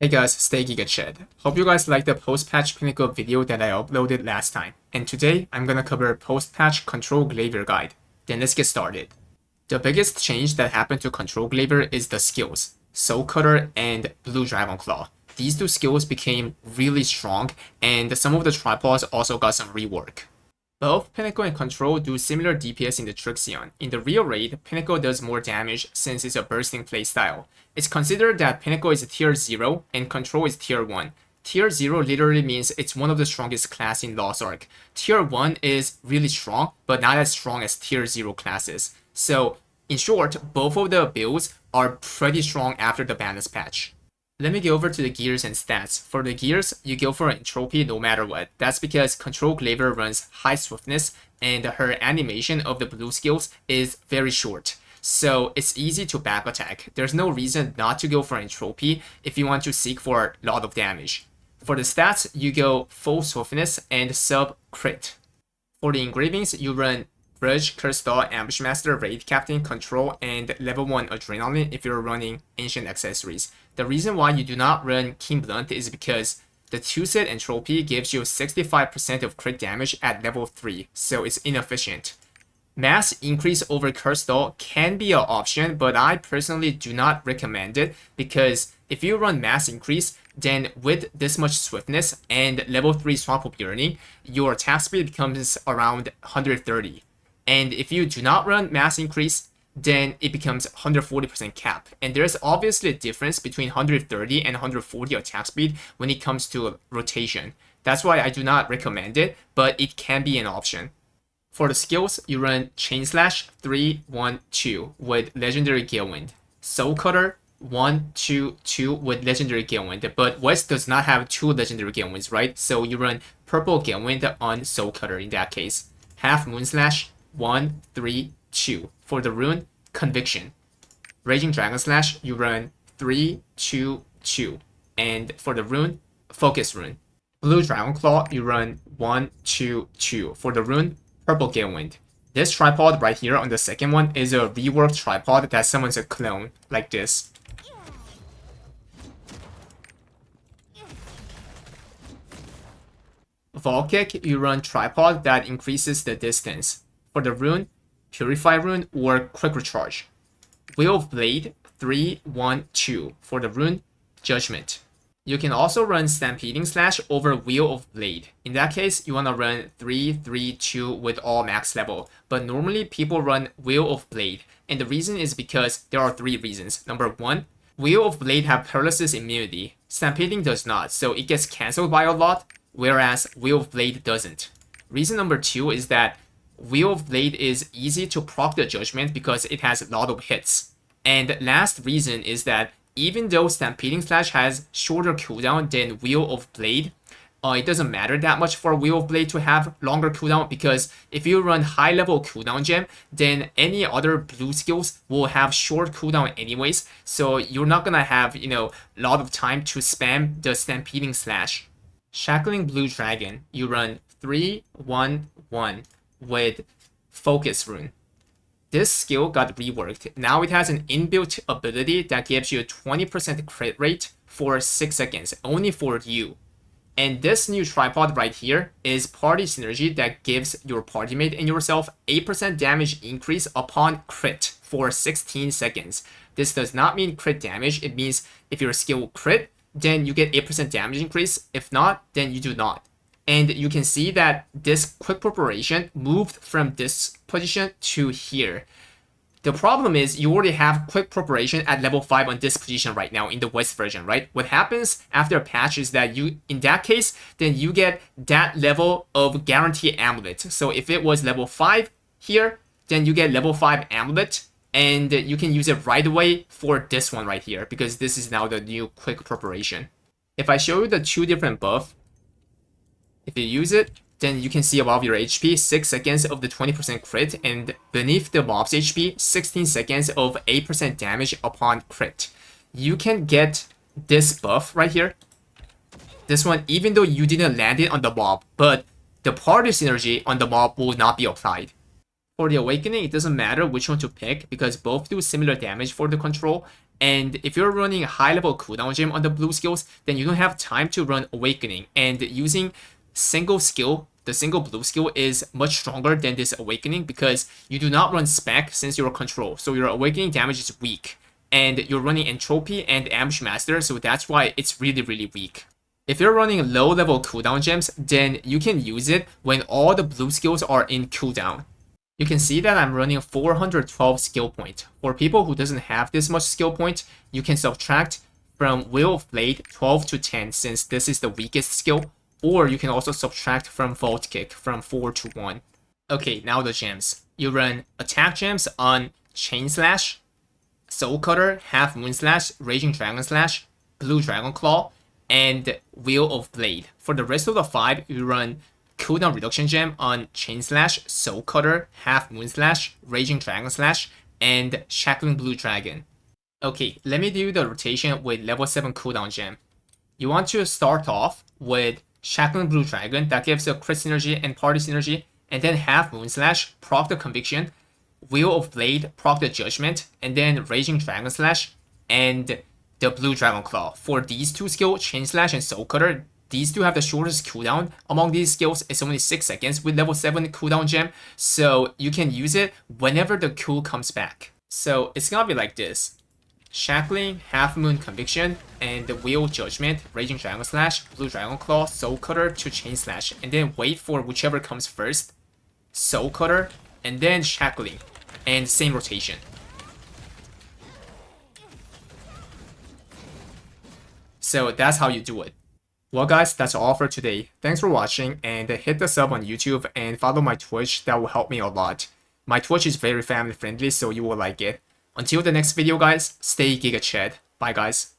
Hey guys, stay Giga. Hope you guys liked the post-patch Pinnacle video that I uploaded last time. And today, I'm gonna cover post-patch Control Glaivier guide. Then let's get started. The biggest change that happened to Control Glaivier is the skills, Soul Cutter and Blue Dragon Claw. These two skills became really strong, and some of the tripods also got some rework. Both Pinnacle and Control do similar DPS in the Trixion. In the real raid, Pinnacle does more damage since it's a bursting playstyle. It's considered that Pinnacle is tier 0 and Control is tier 1. Tier 0 literally means it's one of the strongest class in Lost Ark. Tier 1 is really strong, but not as strong as tier 0 classes. So, in short, both of the builds are pretty strong after the balance patch. Let me go over to the gears and stats. For the gears, you go for entropy no matter what. That's because Control Glaivier runs high swiftness and her animation of the blue skills is very short. So it's easy to back attack. There's no reason not to go for entropy if you want to seek for a lot of damage. For the stats, you go full swiftness and sub crit. For the engravings, you run Bridge, Cursed Ambushmaster, Raid Captain, Control, and level 1 Adrenaline if you're running Ancient Accessories. The reason why you do not run Keen Blunt is because the 2-set Entropy gives you 65% of crit damage at level 3, so it's inefficient. Mass increase over Cursed can be an option, but I personally do not recommend it because if you run mass increase, then with this much swiftness and level 3 Swamp Yearning, your attack speed becomes around 130. And if you do not run mass increase, then it becomes 140% cap. And there's obviously a difference between 130 and 140 attack speed when it comes to rotation. That's why I do not recommend it, but it can be an option. For the skills, you run Chain Slash 3-1-2 with Legendary Galewind, Soul Cutter 1-2-2 with Legendary Galewind, but West does not have 2 Legendary Galewinds, right? So you run Purple Galewind on Soul Cutter in that case. Half Moon Slash 1-3-2. For the rune, Conviction. Raging Dragon Slash, you run 3-2-2. And for the rune, Focus Rune. Blue Dragon Claw, you run 1-2-2. For the rune, Purple Galewind. This tripod right here on the second one is a reworked tripod that summons a clone, like this. Vol Kick, you run tripod that increases the distance. For the rune, Purify Rune or Quick Recharge. Wheel of Blade 3-1-2. For the rune, Judgment. You can also run Stampeding Slash over Wheel of Blade. In that case, you want to run 3-3-2 with all max level. But normally people run Wheel of Blade. And the reason is because there are 3 reasons. Number 1, Wheel of Blade have paralysis immunity. Stampeding does not, so it gets cancelled by a lot, whereas Wheel of Blade doesn't. Reason number 2 is that Wheel of Blade is easy to proc the Judgment because it has a lot of hits. And last reason is that even though Stampeding Slash has shorter cooldown than Wheel of Blade, it doesn't matter that much for Wheel of Blade to have longer cooldown because if you run high level cooldown gem, then any other blue skills will have short cooldown anyways, so you're not gonna have, a lot of time to spam the Stampeding Slash. Shackling Blue Dragon, you run 3-1-1 with Focus Rune. This skill got reworked. Now it has an inbuilt ability that gives you a 20% crit rate for 6 seconds, only for you. And this new tripod right here is party synergy that gives your party mate and yourself 8% damage increase upon crit for 16 seconds. This does not mean crit damage. It means if your skill crit, then you get 8% damage increase. If not, then you do not. And you can see that this quick preparation moved from this position to here. The problem is you already have quick preparation at level 5 on this position right now in the West version, right? What happens after a patch is that you, in that case, then you get that level of guarantee amulet. So if it was level 5 here, then you get level 5 amulet and you can use it right away for this one right here because this is now the new quick preparation. If I show you the 2 different buffs, if you use it, then you can see above your HP 6 seconds of the 20% crit, and beneath the mob's HP 16 seconds of 8% damage upon crit. You can get this buff right here. This one, even though you didn't land it on the mob, but the party synergy on the mob will not be applied. For the Awakening, it doesn't matter which one to pick because both do similar damage for the control, And if you're running a high-level cooldown gem on the blue skills, then you don't have time to run Awakening. And using single skill, the single blue skill is much stronger than this Awakening because you do not run Spec since you're Control. So your Awakening damage is weak. And you're running Entropy and Ambush Master, so that's why it's really, really weak. If you're running low-level cooldown gems, then you can use it when all the blue skills are in cooldown. You can see that I'm running 412 skill point. For people who doesn't have this much skill point, you can subtract from Will of Blade 12 to 10 since this is the weakest skill, or you can also subtract from Vault Kick from 4 to 1. Okay, now the gems. You run attack gems on Chain Slash, Soul Cutter, Half Moon Slash, Raging Dragon Slash, Blue Dragon Claw, and Wheel of Blade. For the rest of the 5, you run cooldown reduction gem on Chain Slash, Soul Cutter, Half Moon Slash, Raging Dragon Slash, and Shackling Blue Dragon. Okay, let me do the rotation with level 7 cooldown gem. You want to start off with Shackling Blue Dragon, that gives a crit synergy and party synergy, and then Half Moon Slash, proc the Conviction, Wheel of Blade, proc the Judgment, and then Raging Dragon Slash, and the Blue Dragon Claw. For these two skills, Chain Slash and Soul Cutter, these two have the shortest cooldown. Among these skills, it's only 6 seconds with level 7 cooldown gem, so you can use it whenever the cool comes back. So it's gonna be like this. Shackling, Half Moon Conviction, and the Wheel Judgment, Raging Dragon Slash, Blue Dragon Claw, Soul Cutter to Chain Slash, and then wait for whichever comes first. Soul Cutter, and then Shackling, and same rotation. So that's how you do it. Well guys, that's all for today. Thanks for watching, and hit the sub on YouTube and follow my Twitch, that will help me a lot. My Twitch is very family friendly, so you will like it. Until the next video guys, stay Giga Chad. Bye guys.